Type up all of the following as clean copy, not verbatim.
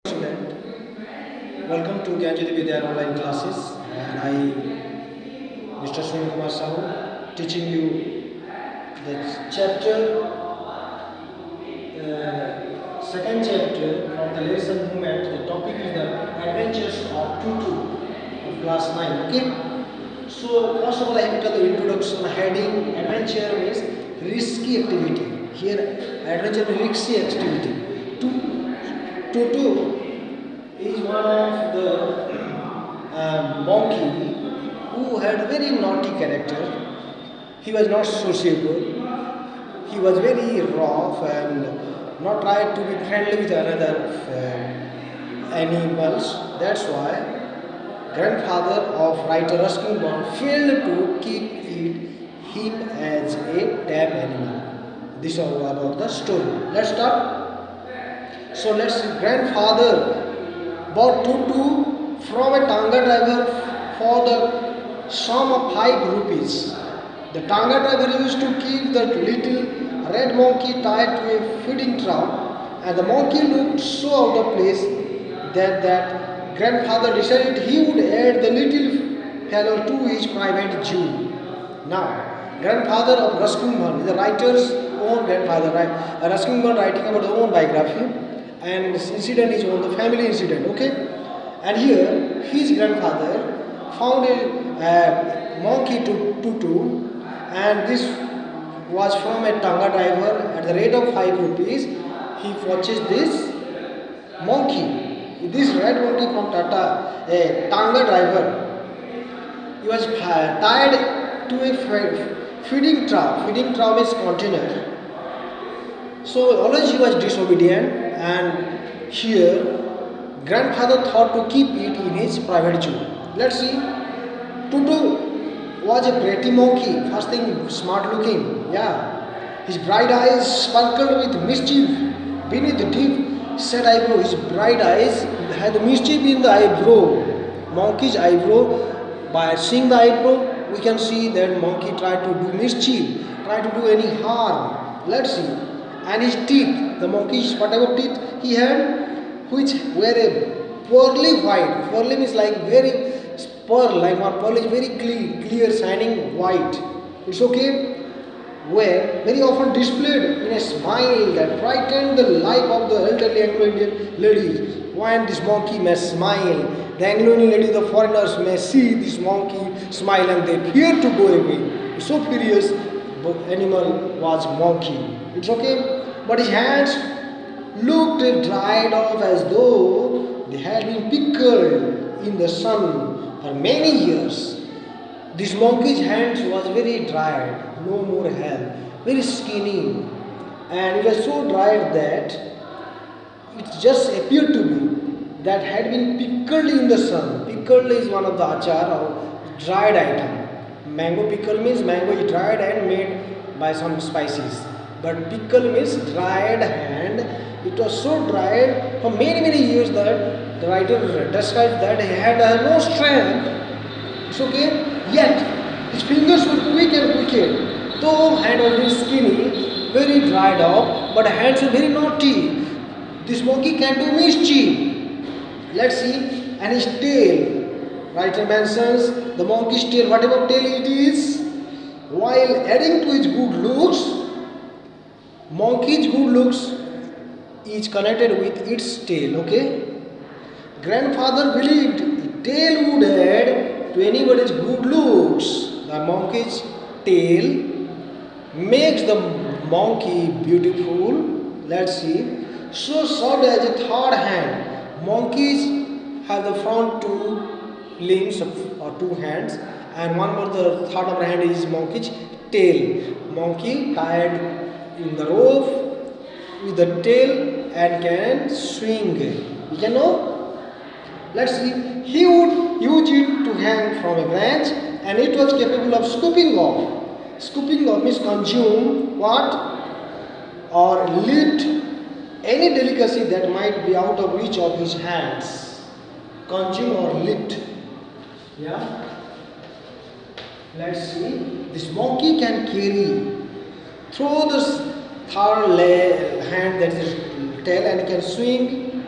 Student, welcome to Gyanjali Vidya online classes, and I, Mr. Sunil Kumar Sahu, teaching you the chapter, second chapter from the lesson movement. The topic is the adventures of Tutu of class 9. Okay, so first of all, I have to tell the introduction. Heading adventure means risky activity. Here, adventure means risky activity. Tutu is one of the monkey who had very naughty character. He was not sociable. He was very rough and not tried to be friendly with another animals. That's why grandfather of writer Ruskin Bond failed to keep him as a tame animal. This is all about the story. Let's start. So let's see. Grandfather bought Tutu from a Tanga driver for the sum of 5 rupees. The Tanga driver used to keep the little red monkey tied to a feeding trough, and the monkey looked so out of place that grandfather decided he would add the little fellow to his private zoo. Now, grandfather of Ruskin Bond is the writer's own grandfather, right? Ruskin Bond writing about his own biography, and this incident is on the family incident. Okay, and here his grandfather found a monkey Tutu, and this was from a Tanga driver. At the rate of 5 rupees, he purchased this monkey, this red monkey from Tata, a Tanga driver. He was tied to a feeding trough. Feeding trough is container. So always he was disobedient, and here grandfather thought to keep it in his private zoo. Let's see. Tutu was a pretty monkey. First thing, smart looking. Yeah. His bright eyes sparkled with mischief beneath the deep set eyebrow. His bright eyes had mischief in the eyebrow. Monkey's eyebrow. By seeing the eyebrow, we can see that monkey tried to do mischief, tried to do any harm. Let's see. And his teeth, the monkey's whatever teeth he had, which were a pearly white. Pearly means like very pearl, like our pearl is very clear, shining white. It's okay. Were very often displayed in a smile that brightened the life of the elderly Anglo-Indian ladies. When this monkey may smile, the Anglo-Indian ladies, the foreigners may see this monkey smile and they fear to go away. So furious animal was monkey. It's okay. But his hands looked dried off as though they had been pickled in the sun for many years. This monkey's hands was very dried, no more hair, very skinny, and it was so dried that it just appeared to me that had been pickled in the sun. Pickled is one of the achar or dried item. Mango pickle means mango is dried and made by some spices. But pickle means dried, and it was so dried for many years that the writer described that he had no strength. It's okay. Yet his fingers were quick and quick. Though hand was very skinny, very dried up, but hands were very naughty. This monkey can do mischief. Let's see. And his tail. Writer mentions the monkey's tail, whatever tail it is, while adding to its good looks. Monkey's good looks is connected with its tail. Okay. Grandfather believed tail would add to anybody's good looks. The monkey's tail makes the monkey beautiful. Let's see. So served as a third hand. Monkeys have the front 2 limbs or 2 hands, and one more, the third upper hand is monkey's tail. Monkey tied in the rope with the tail and can swing. You can know? Let's see. He would use it to hang from a branch, and it was capable of scooping off. Scooping off means consume what? Or lift any delicacy that might be out of reach of his hands. Consume or lift. Yeah. Let's see. This monkey can carry through the third hand, that is tail, and can swing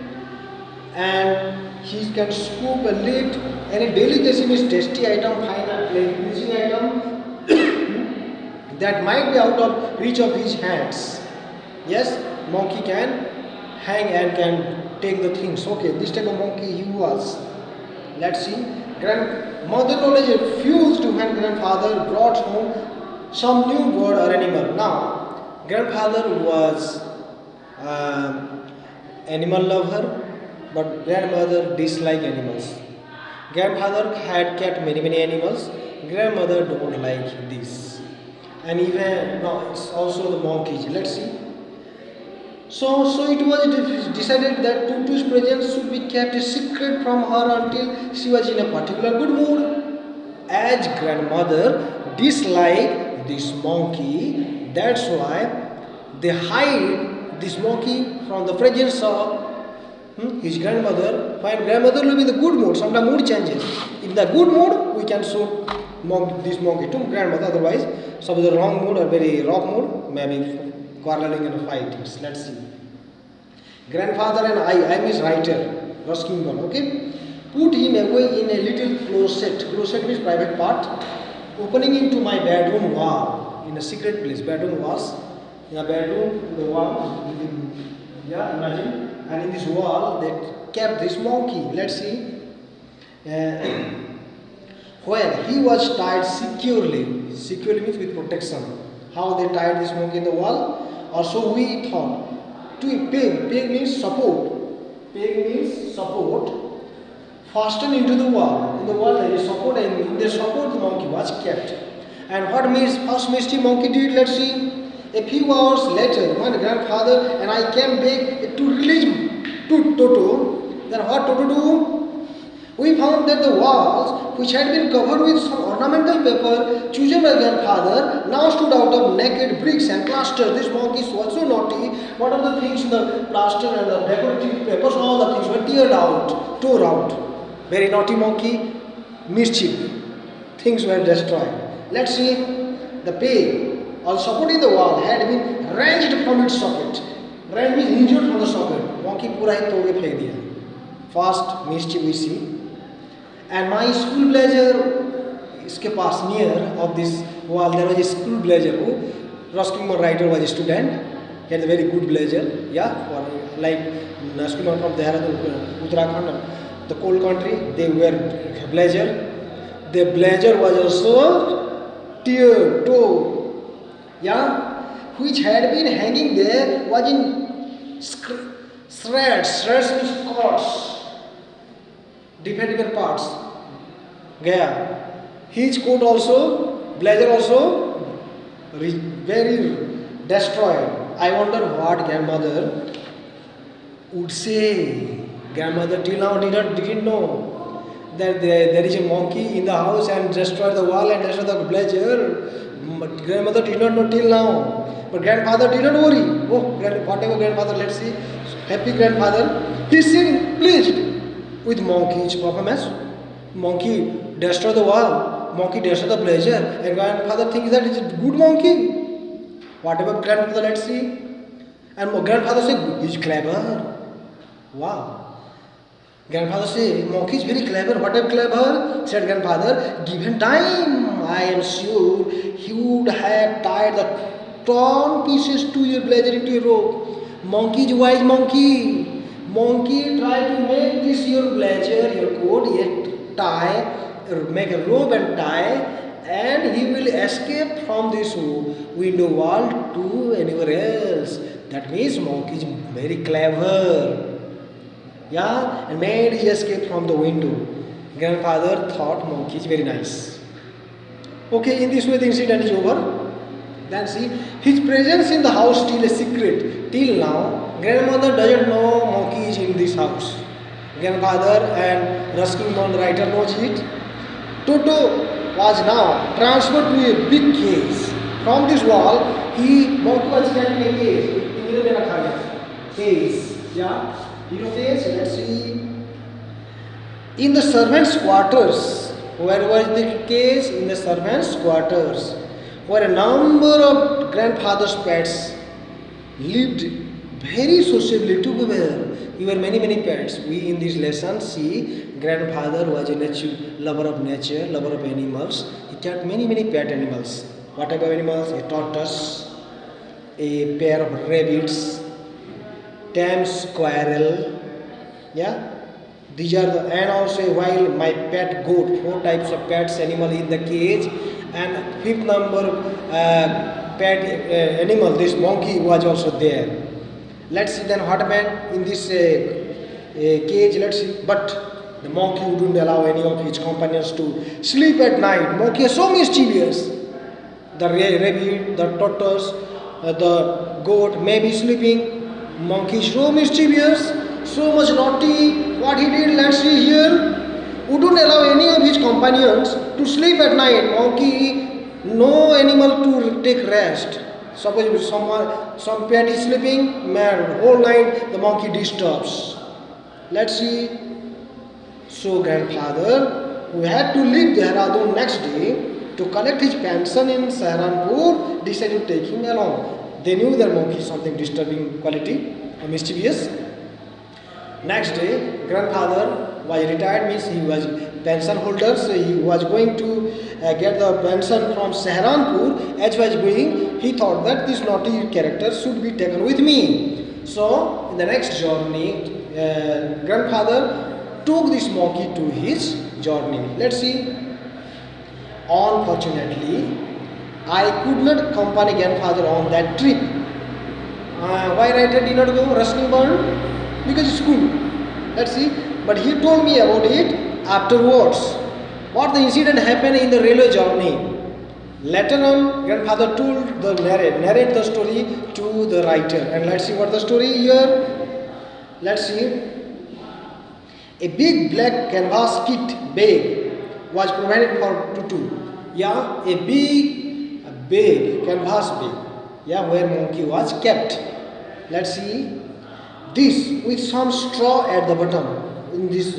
and he can scoop and lift any delicacy means tasty item, fine pleasing item that might be out of reach of his hands. Yes, monkey can hang and can take the things. Okay, this type of monkey he was. Let's see. Grandmother knowledge fused when grandfather brought home some new bird or animal. Now, grandfather was animal lover, but grandmother disliked animals. Grandfather had kept many animals. Grandmother don't like this. And even no, it's also the monkeys. Let's see. So it was decided that Tutu's presence should be kept a secret from her until she was in a particular good mood. As grandmother disliked this monkey, that's why they hide this monkey from the presence of his grandmother. When grandmother will be in the good mood, sometimes mood changes. In the good mood, we can show this monkey to grandmother. Otherwise, suppose the wrong mood or very rough mood, maybe quarreling and fighting. Let's see. Grandfather and I means writer, Ruskin Bond, okay, put him away in a little closet. Closet means private part, opening into my bedroom wall, in a secret place. Bedroom was in a bedroom, the wall, yeah, imagine. And in this wall, they kept this monkey. Let's see. Where he was tied securely. Securely means with protection. How they tied this monkey in the wall? Or so we thought. To a peg. Peg means support. Peg means support. Fastened into the wall. In the wall there is support, and in the support the monkey was kept. And what means first misty monkey did? Let's see. A few hours later, my grandfather and I came back to release to Toto. Then what Toto do? We found that the walls, which had been covered with some ornamental paper chosen by grandfather, now stood out of naked bricks and plaster. This monkey was so naughty. What are the things in the plaster and the decorative papers? All the things were tore out. Very naughty monkey, mischief. Things were destroyed. Let's see. The peg, all supporting the wall, had been wrenched from its socket. Wrenched means injured from the socket. Monkey पूरा ही तोड़ के फेंक दिया. Fast mischief we see. And my school blazer, इसके पास near of this wall there was a school blazer. Ruskin writer was a student. He had a very good blazer. Yeah, for like school from Dehradun, Uttarakhand, the cold country, they wear blazer. The blazer was also torn. Yeah, which had been hanging there was in shreds. Shreds means cords. Different parts. Gaya. His coat also, blazer also, very destroyed. I wonder what grandmother would say. Grandmother till now didn't know that there is a monkey in the house and destroyed the wall and destroyed the blazer. Grandmother did not know till now. But grandfather did not worry. Oh, whatever grandfather, let's see. Happy grandfather. He seemed pleased with monkey's performance. Monkey destroyed the wall, monkey destroyed the blazer, and grandfather thinks that it's a good monkey. Whatever grandfather, let's see. And grandfather said, he's clever. Wow. Grandfather said, monkey is very clever. What is clever? Said grandfather, given time, I am sure he would have tied the torn pieces to your blazer into a rope. Monkey is wise monkey. Monkey try to make this your blazer, your coat, yet tie, make a rope and tie, and he will escape from this window wall to anywhere else. That means monkey is very clever. Yeah, and made his escape from the window. Grandfather thought monkey is very nice. Okay, in this way the incident is over. Then see, his presence in the house still a secret. Till now, grandmother doesn't know monkey is in this house. Grandfather and Ruskin Bond writer knows it. Toto was now transferred to a big case. From this wall, monkey was kept in a case. Case, yeah. You know case? Let's see. In the servants' quarters. Where was the case? In the servants' quarters, where a number of grandfather's pets lived very sociably together. You were many pets. We in this lesson see grandfather was a lover of nature, lover of animals. He kept many pet animals. What type of animals? A tortoise, a pair of rabbits, tame squirrel. Yeah, these are the, and also a wild my pet goat. Four types of pets animal in the cage, and fifth number pet animal. This monkey was also there. Let's see then what happened in this cage. Let's see. But the monkey wouldn't allow any of his companions to sleep at night. Monkey is so mischievous. The rabbit, the tortoise, the goat may be sleeping. Monkey is so mischievous, so much naughty. What he did, let's see here. Wouldn't allow any of his companions to sleep at night. Monkey, no animal to take rest. Suppose some pet is sleeping, man, whole night the monkey disturbs. Let's see. So grandfather, who had to leave Dehradun next day to collect his pension in Saharanpur, decided to take him along. They knew their monkey is something disturbing quality or mischievous. Next day, grandfather was retired, means he was pension holder, so he was going to get the pension from Saharanpur. As he was going, he thought that this naughty character should be taken with me. So, in the next journey, grandfather took this monkey to his journey. Let's see. Unfortunately, I could not accompany grandfather on that trip. Why writer did not go? Ruskin Burn? Because it's school. Let's see. But he told me about it afterwards. What the incident happened in the railway journey. Later on, grandfather told the narrate the story to the writer. And let's see what the story here. Let's see. A big black canvas kit bag was provided for Tutu. Yeah, a big canvas bag. Yeah, where monkey was kept. Let's see. This with some straw at the bottom. In this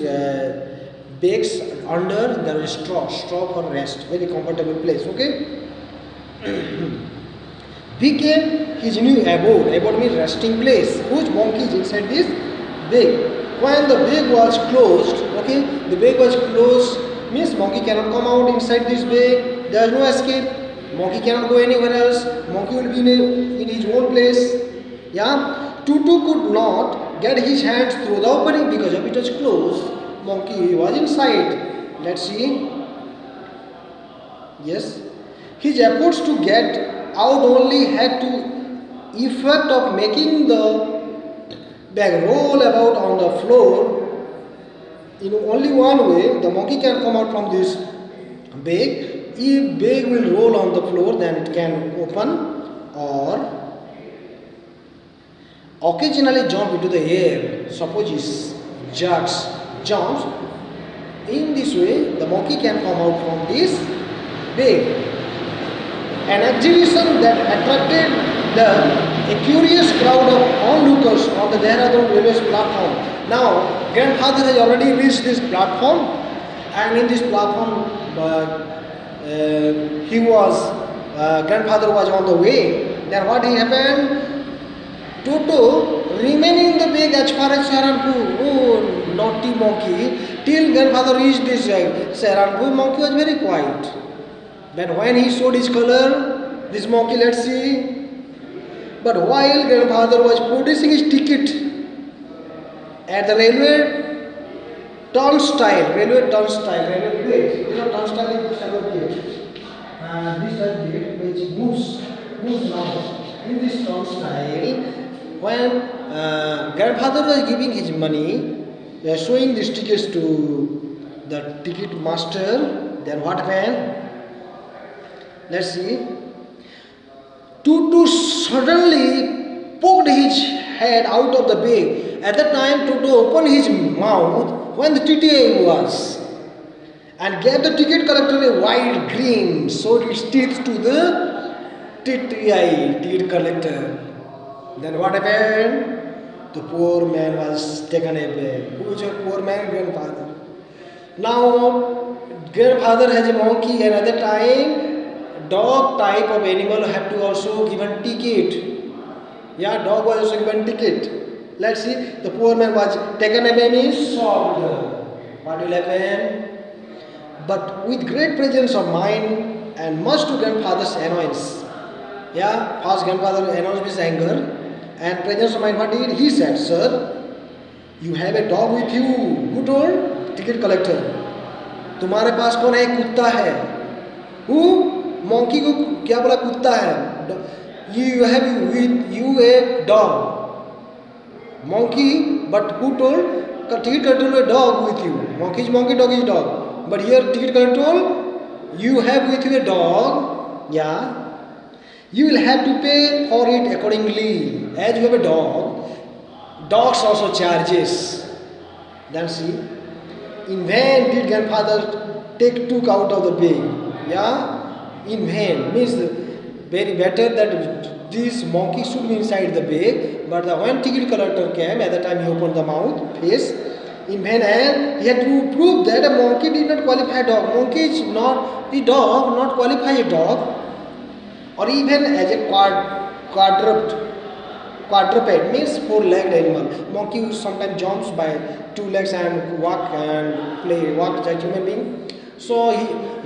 bags under there is straw for rest. Very comfortable place. Okay. Became his new abode. Abode means resting place. Whose monkey is inside this bag? When the bag was closed, okay, the bag was closed means monkey cannot come out inside this bag. There is no escape. Monkey cannot go anywhere else. Monkey will be in his own place. Yeah. Tutu could not get his hands through the opening because of it was closed. Monkey was inside. Let's see. Yes. His efforts to get out only had to effect of making the bag roll about on the floor. In only one way, the monkey can come out from this bag. If bag will roll on the floor, then it can open or occasionally jump into the air. Suppose it jumps. In this way, the monkey can come out from this bag. An exhibition that attracted a curious crowd of onlookers on the Dehradun railway platform. Now, grandfather has already reached this platform, and in this platform, grandfather was on the way. Then what happened? Toto remained in the bag as far as Saharanpur. Oh, naughty monkey. Till grandfather reached this Saharanpur, monkey was very quiet. Then when he showed his color, this monkey, let's see. But while grandfather was producing his ticket at the railway turnstile, railway gate, you know, turnstile is the gate. This is gate which moves now. In this turnstile, when grandfather was giving his money, showing these tickets to the ticket master, then what happened? Let's see. Tutu suddenly poked his head out of the bag. At that time, Tutu opened his mouth when the TTI was and gave the ticket collector a wide grin, showed its teeth to the TTI, ticket collector. Then what happened? The poor man was taken away. Who is your poor man? Grandfather. Now, grandfather has a monkey, and at that time, dog type of animal have to also given ticket. Yeah, dog was also given ticket. Let's see, the poor man was taken away means solved. What will happen? But with great presence of mind and much to grandfather's annoyance. Yeah, first grandfather announced his anger and presence of mind. What did he said? Sir, you have a dog with you. Who told? Ticket collector. तुम्हारे पास कौन है? कुत्ता है. Who? Monkey को क्या बोला? कुत्ता है. You have with you a dog. Monkey, but who told? Ticket collector a dog with you. Monkey is monkey, dog is dog. But here ticket collector told, you have with you a dog. Yeah. You will have to pay for it accordingly. As you have a dog, dogs also charges. Then see, in vain did grandfather took out of the bag. Yeah, in vain means very better that this monkey should be inside the bag. But when ticket collector came, at the time he opened the mouth, face, in vain, and he had to prove that a monkey did not qualify a dog. Monkey is not the dog, not qualify a dog. Or even as a quadruped means four-legged animal. Monkey sometimes jumps by two legs and walk like human being. So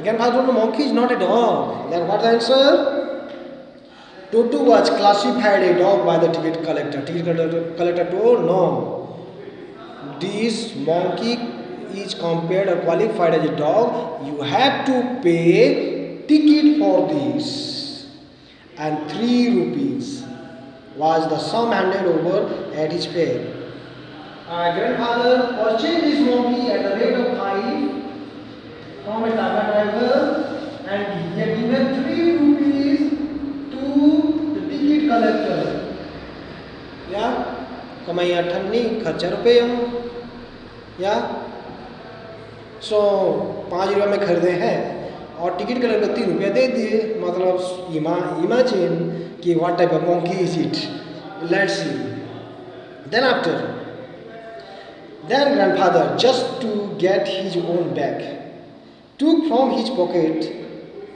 grandfather told monkey is not a dog. Then what the answer? Toto was classified a dog by the ticket collector. Ticket collector told no. This monkey is compared or qualified as a dog. You have to pay ticket for this. And 3 rupees was the sum handed over at his fare. Grandfather purchased this monkey at the rate of 5 from a Tata driver, and he had given 3 rupees to the ticket collector. Yeah, कमाई 8 खर्चा रुपये. Yeah, so 5 रुपये में खरीदे हैं और ticket colour को 3 रुपया दे दिए. मतलब imagine कि what type of monkey is it. Let's see. Then grandfather, just to get his own back, took from his pocket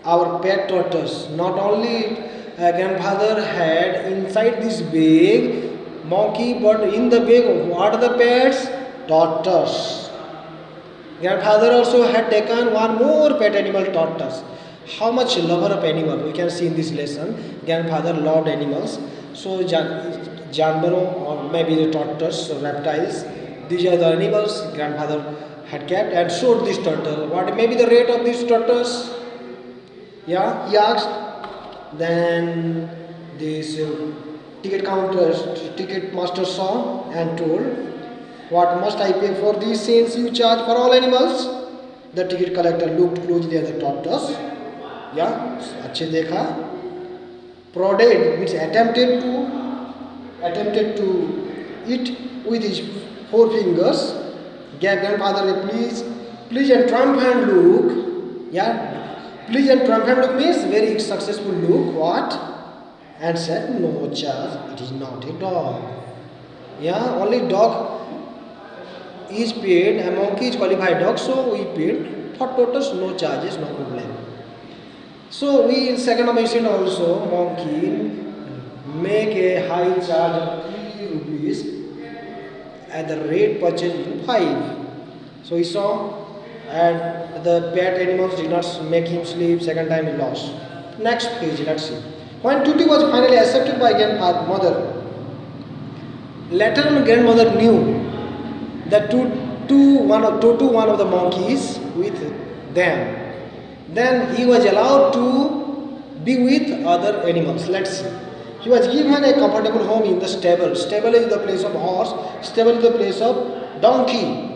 our pet tortoise. Not only grandfather had inside this bag monkey, but in the bag what are the pets? Tortoise. Grandfather also had taken one more pet animal, tortoise. How much lover of animal we can see in this lesson. Grandfather loved animals. So janvaron or maybe the tortoise or reptiles, these are the animals grandfather had kept and showed this turtle. What may be the rate of this tortoise? Yeah, he asked. Then this ticket master saw and told, what must I pay for these since you charge for all animals? The ticket collector looked closely at the tortoise. Yeah, अच्छे देखा. Prodded means attempted to eat with his 4 fingers. Grandfather, please and triumphant look. Yeah, please and triumphant look means very successful look. What? And said, no charge. It is not a dog. Yeah, only dog is paid, a monkey is qualified dog, so we paid. For tortoise, no charges, no problem. So we in second mention also monkey make a high charge of 3 rupees at the rate purchased in 5. So he saw, and the pet animals did not make him sleep. Second time he lost. Next page, let's see. When Tutti was finally accepted by grandmother, later on grandmother knew that one of the monkeys with them. Then he was allowed to be with other animals. Let's see. He was given a comfortable home in the stable. Stable is the place of horse. Stable is the place of donkey.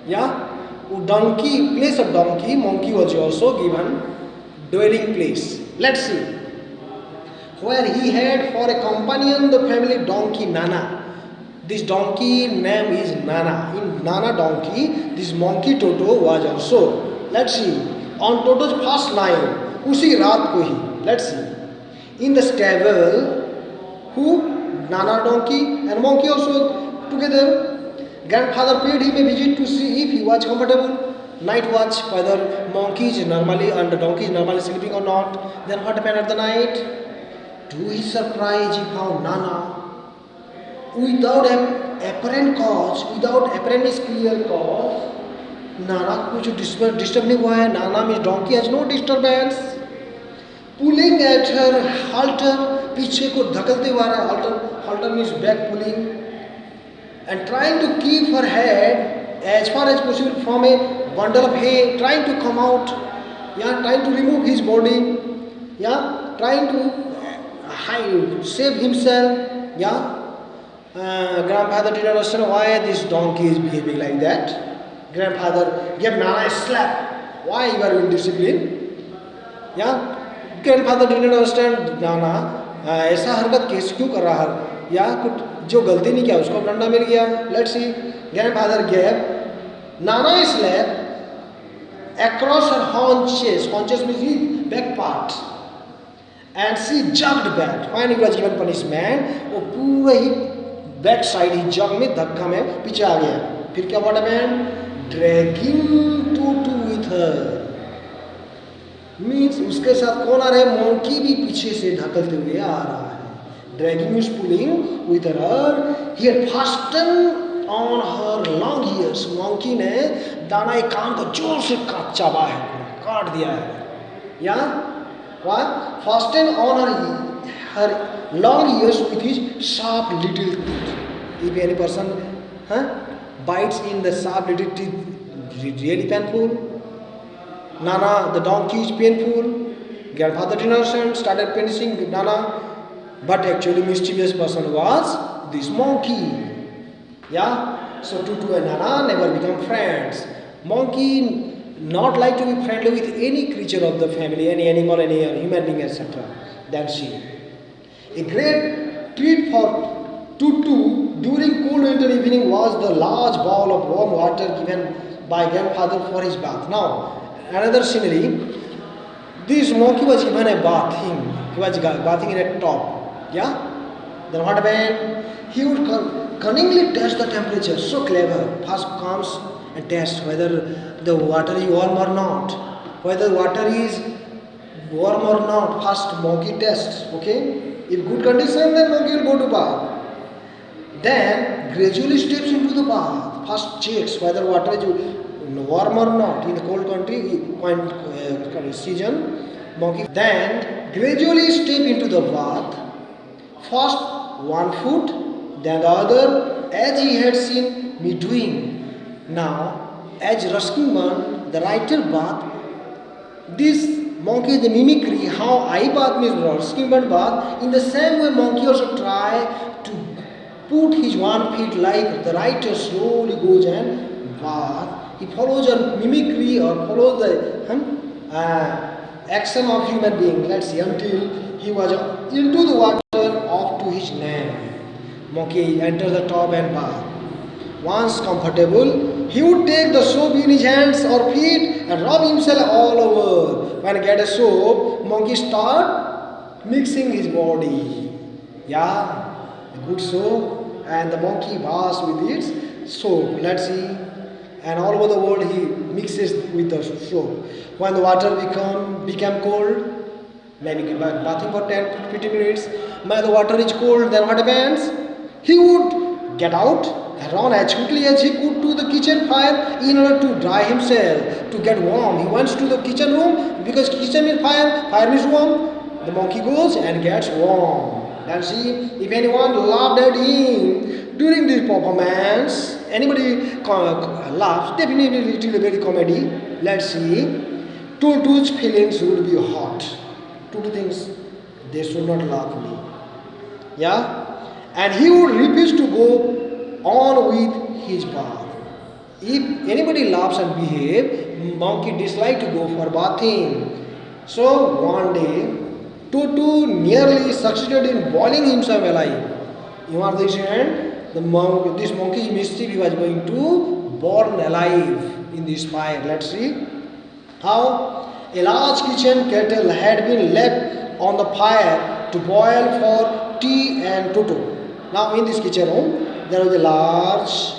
Yeah? Donkey, place of donkey. Monkey was also given dwelling place. Let's see. Where he had for a companion the family donkey Nana. This donkey name is Nana. In Nana donkey, this monkey Toto was also. Let's see. On Toto's first line, usi raat ko hi. Let's see. In the stable, who? Nana donkey and monkey also together. Grandfather paid him a visit to see if he was comfortable. Night watch, whether monkey is normally and the donkey is normally sleeping or not. Then what happened at the night? To his surprise, he found Nana without an apparent cause, without apparent is clear cause, Nana को कुछ disturb नहीं हुआ है. Nana means donkey has no disturbance. Pulling at her halter, पीछे को धकलते हुआ है. Halter means back pulling, and trying to keep her head as far as possible from a bundle of hay, trying to come out, yeah, trying to remove his body, yeah, trying to save himself, yeah. Grandfather did not understand why this donkey is behaving like that. Grandfather gave Nana a slap. Why you are indisciplined? Yeah. Grandfather did not understand Nana ऐसा हरकत कैसे क्यों कर रहा है, या कुछ जो गलती नहीं किया उसको डंडा मिल गया. Let's see. Grandfather gave Nana a slap across her haunches. Haunches means the back part. And she jumped back. When he was given punishment, वो पूरे ही बैक साइड ही जग में धक्का में पीछे आ गया. फिर क्या what happened? Dragging Tutu with her. Means उसके साथ कौन आ रहा है? मोंकी भी पीछे से ढकलते हुए आ रहा है. Dragging means pulling with her. He had fastened on her long ears. Monkey ने दाना एक कान को जोर से चाबा है, काट दिया है. या what? Fastened on her long ears with his sharp little teeth. If any person bites in the sharp little teeth, really painful. Nana, the donkey is painful. Grandfather did not understand, started punishing Nana, but actually mischievous person was this monkey. Yeah, so Tutu and Nana never become friends. Monkey not like to be friendly with any creature of the family, any animal, any human being, etc. than she. A great treat for Tutu during cold winter evening was the large bowl of warm water given by grandfather for his bath. Now, another scenery. This monkey was given a bathing. He was bathing in a tub. Yeah? Then what happened? He would cunningly test the temperature. So clever. First comes and tests whether the water is warm or not. Whether water is warm or not. First monkey tests. Okay? If good condition, then monkey will go to bath. Then gradually steps into the bath. First checks whether water is warm or not. In the cold country, season, monkey then gradually step into the bath. First one foot, then the other, as he had seen me doing. Now, as Ruskin Bun, the writer bath, this monkey is the mimicry how I bath means Ruskin Bun bath. In the same way, monkey also try to put his 1 feet like the writer slowly goes and bath. He follows a mimicry or follows the action of human being. Let's see, until he was into the water up to his neck. Monkey enters the tub and bath. Once comfortable, he would take the soap in his hands or feet and rub himself all over. When he get a soap, monkey start mixing his body. Yeah, good soap, and the monkey baths with its soap. Let's see. And all over the world he mixes with the soap. When the water became cold, maybe bathing for 10-15 minutes, when the water is cold, then what happens? He would get out and run as quickly as he could to the kitchen fire in order to dry himself, to get warm. He went to the kitchen room because kitchen is fire is warm. The monkey goes and gets warm. And see, if anyone laughed at him during this performance, anybody laughs, definitely it is a very comedy. Let's see. Tutu's feelings would be hot. Tutu thinks they should not laugh me. Yeah? And he would refuse to go on with his bath. If anybody laughs and behave, monkey dislike to go for bathing. So one day, Tutu nearly succeeded in boiling himself alive. You are the incident? This monkey's mischief, he was going to burn alive in this fire. Let's see how a large kitchen kettle had been left on the fire to boil for tea and Tutu. Now in this kitchen room, there was a large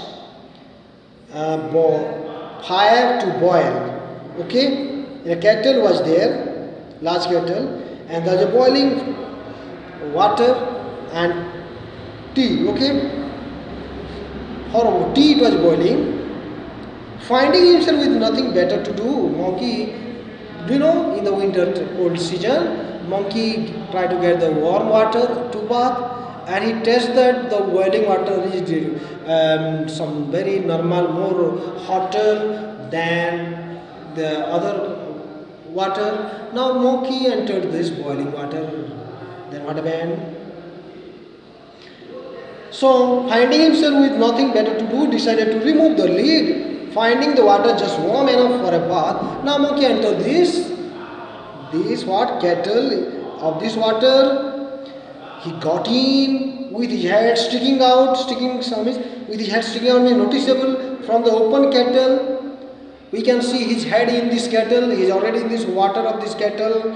fire to boil. Okay, a kettle was there, large kettle, and there was a boiling water and tea. Okay. For tea it was boiling. Finding himself with nothing better to do, monkey, do you know, in the winter cold season, monkey try to get the warm water to bath, and he tested the boiling water is some very normal, more hotter than the other water. Now monkey entered this boiling water. Then what happened? So, finding himself with nothing better to do, decided to remove the lid. Finding the water just warm enough for a bath, now monkey entered this what kettle of this water. He got in with his head sticking out, with his head sticking out, noticeable from the open kettle. We can see his head in this kettle. He is already in this water of this kettle.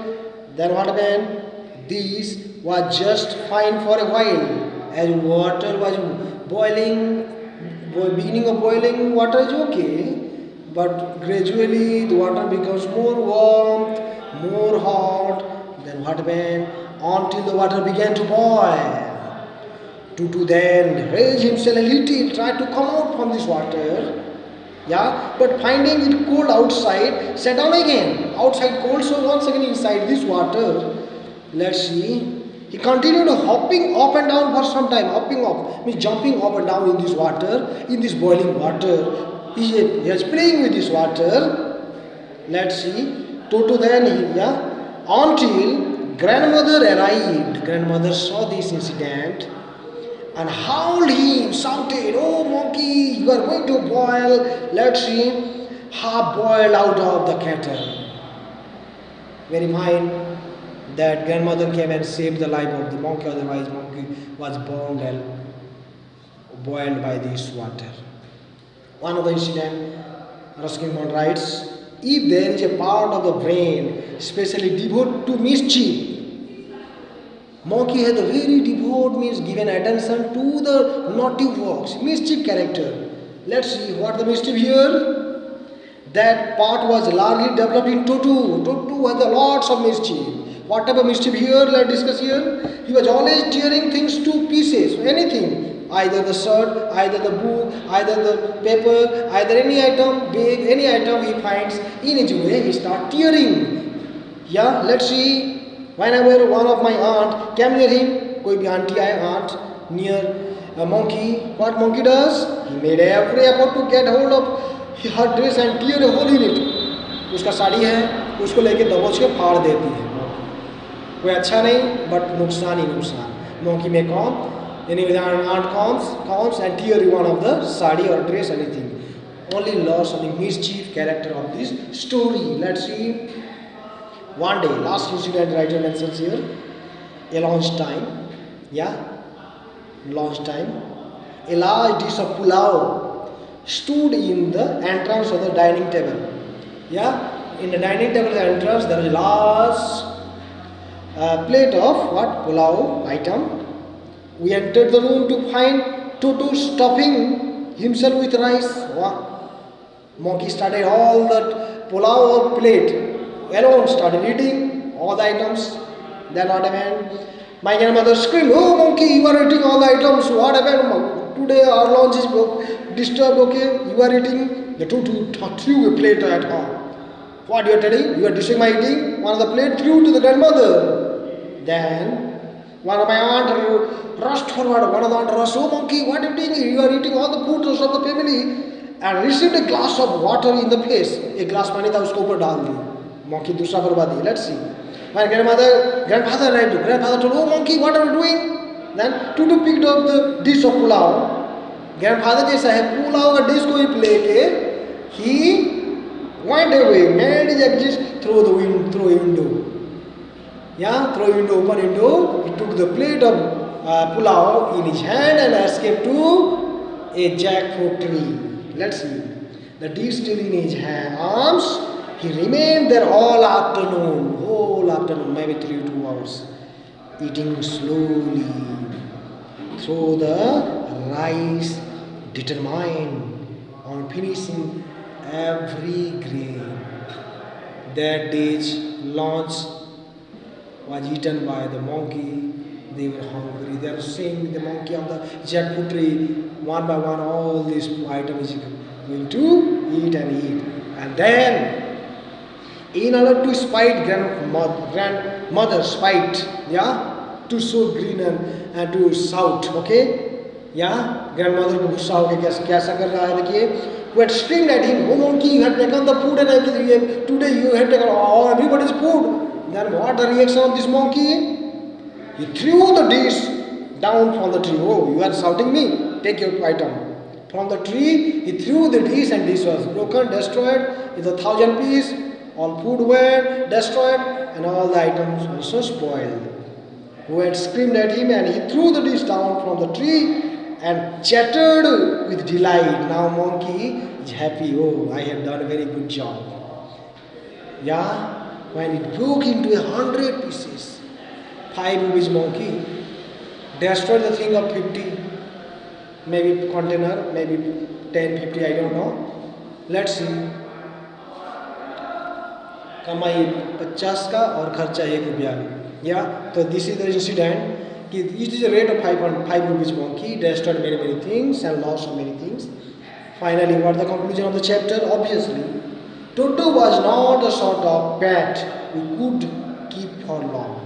Then what happened? This was just fine for a while. As water was boiling, beginning of boiling, water is okay, but gradually the water becomes more warm, more hot. Then what happened? Until the water began to boil. Tutu then raised himself a little, tried to come out from this water. Yeah, but finding it cold outside, sat down again. Outside cold, so once again inside this water. Let's see. He continued hopping up and down for some time. Hopping up means jumping up and down in this water, in this boiling water. He is playing with this water. Let's see. Toto then, yeah, until grandmother arrived. Grandmother saw this incident and howled him, shouted, "Oh monkey, you are going to boil." Let's see. Half boiled out of the kettle. Very fine. That grandmother came and saved the life of the monkey, otherwise monkey was burned and boiled by this water. One of the incident, Ruskin Bond writes, if there is a part of the brain specially devoted to mischief, monkey has a very devout, means given attention to the naughty works, mischief character. Let's see what the mischief here. That part was largely developed in Toto. Toto has a lots of mischief. What type of mischief here? Let's discuss here. He was always tearing things to pieces, anything. Either the shirt, either the book, either the paper, either any item, big, any item he finds in his way, he starts tearing. Yeah, let's see. Whenever one of my aunt came near him, koi bhi auntie aaye, aunt near a monkey, what monkey does? He made every effort to get hold of her dress and tear a hole in it. उसका साड़ी है, उसको लेके दबोच के फाड़ देती है. कोई अच्छा नहीं, but नुकसान ही नुकसान. Monkey may come, anyway aunt comes and tear one of the sari or dress, anything. Only loss of the mischief character of this story. Let's see. One day, last incident writer mentions here, a lunchtime, a large dish of pulao stood in the entrance of the dining table. In the dining table entrance there is a large plate of what? Pulao item. We entered the room to find Toto stuffing himself with rice. Monkey started all that pulao plate alone, started eating all the items. Then what happened? My grandmother screamed, "Oh monkey, you are eating all the items. What happened? Today our lunch is disturbed, okay? You are eating." The Toto threw a plate at her. "What you are telling? You are dishing my eating?" One of the plate threw to the grandmother. Then one of my aunt rushed forward. One of the aunt rushed, "Oh monkey, what are you doing? You are eating all the food of the family," and received a glass of water in the face. एक glass पानी था उसको ऊपर डाल दी. Monkey दूसरा बर्बादी. Let's see. My grandfather arrived. Grandfather told, "Oh monkey, what are you doing?" Then Toto picked up the dish of pulao. Grandfather जैसा है, pulao का dish को ही लेके he went away, made his exit through the window. Through window, open window. He took the plate of pulao in his hand and escaped to a jackfruit tree. Let's see. The dish still in his arms. He remained there all afternoon, whole afternoon, maybe 3 to 2 hours, eating slowly through the rice, determined on finishing every grain. That day's lunch was eaten by the monkey They were hungry. They are seeing the monkey on the jackfruit tree. One by one, all these items is going to eat and eat. And then, in order to spite grandmother spite, yeah, to show green and to shout, okay, yeah, grandmother को गुस्सा हो गया कैसा कर रहा है देखिए, who had screamed at him, oh monkey, you had taken the food and everything, today you had taken all everybody's food. Then what the reaction of this monkey? He threw the dish down from the tree. Oh, you are shouting me? Take your item. From the tree, he threw the dish and dish was broken, destroyed with 1,000 pieces. All food were destroyed and all the items also spoiled. Who had screamed at him and he threw the dish down from the tree and chattered with delight. Now monkey is happy. Oh, I have done a very good job. Yeah, when it broke into 100 pieces, 5 rupees monkey destroyed the thing of 50, maybe container, maybe 10, 50, I don't know. Let's see. कमाई 50 का और खर्चा 1 रुपया. Yeah, so this is the incident. It is a rate of 5 rupees monkey, destroyed many things and lost many things. Finally, what the conclusion of the chapter? Obviously, Toto was not a sort of pet we could keep for long.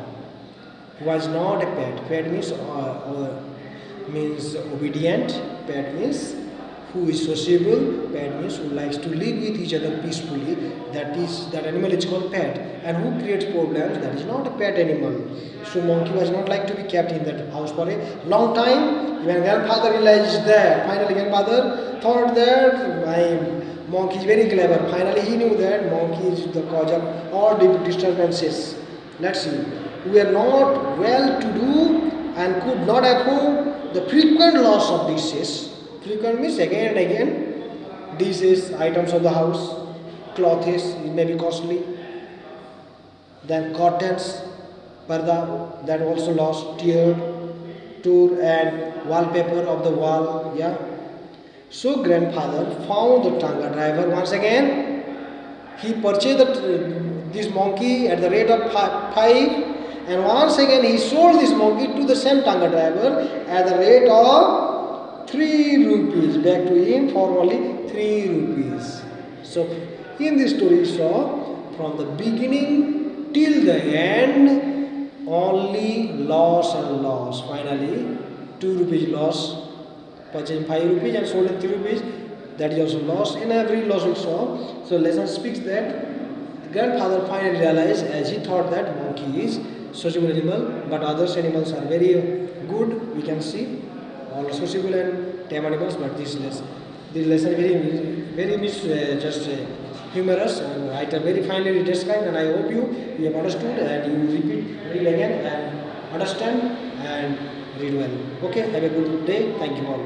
He was not a pet. Pet means obedient. Pet means who is sociable. Pet means who likes to live with each other peacefully. That animal is called pet. And who creates problems? That is not a pet animal. So monkey was not like to be kept in that house for a long time. When grandfather realized that, finally grandfather thought that my monkey is very clever. Finally he knew that monkey is the cause of all disturbances. Let's see. We are not well to do and could not afford the frequent loss of dishes. Frequent means again and again. Dishes, items of the house, clothes, it may be costly. Then curtains, parda, that also lost, tore and wallpaper of the wall, yeah. So grandfather found the tanga driver once again. He purchased this monkey at the rate of 5, and once again he sold this monkey to the same tanga driver at the rate of 3 rupees. Back to him for only 3 rupees. So in this story, so from the beginning till the end, only loss and loss. Finally, 2 rupees loss. Purchasing 5 rupees and sold at 3 rupees. That is also loss. In every loss we saw. So lesson speaks that the grandfather finally realized, as he thought that monkey is sociable animal, but other animals are very good. We can see all sociable and tame animals, but this lesson very just humorous and I very finely described, and I hope you have understood and you read again and understand and read well. Okay, have a good day. Thank you all.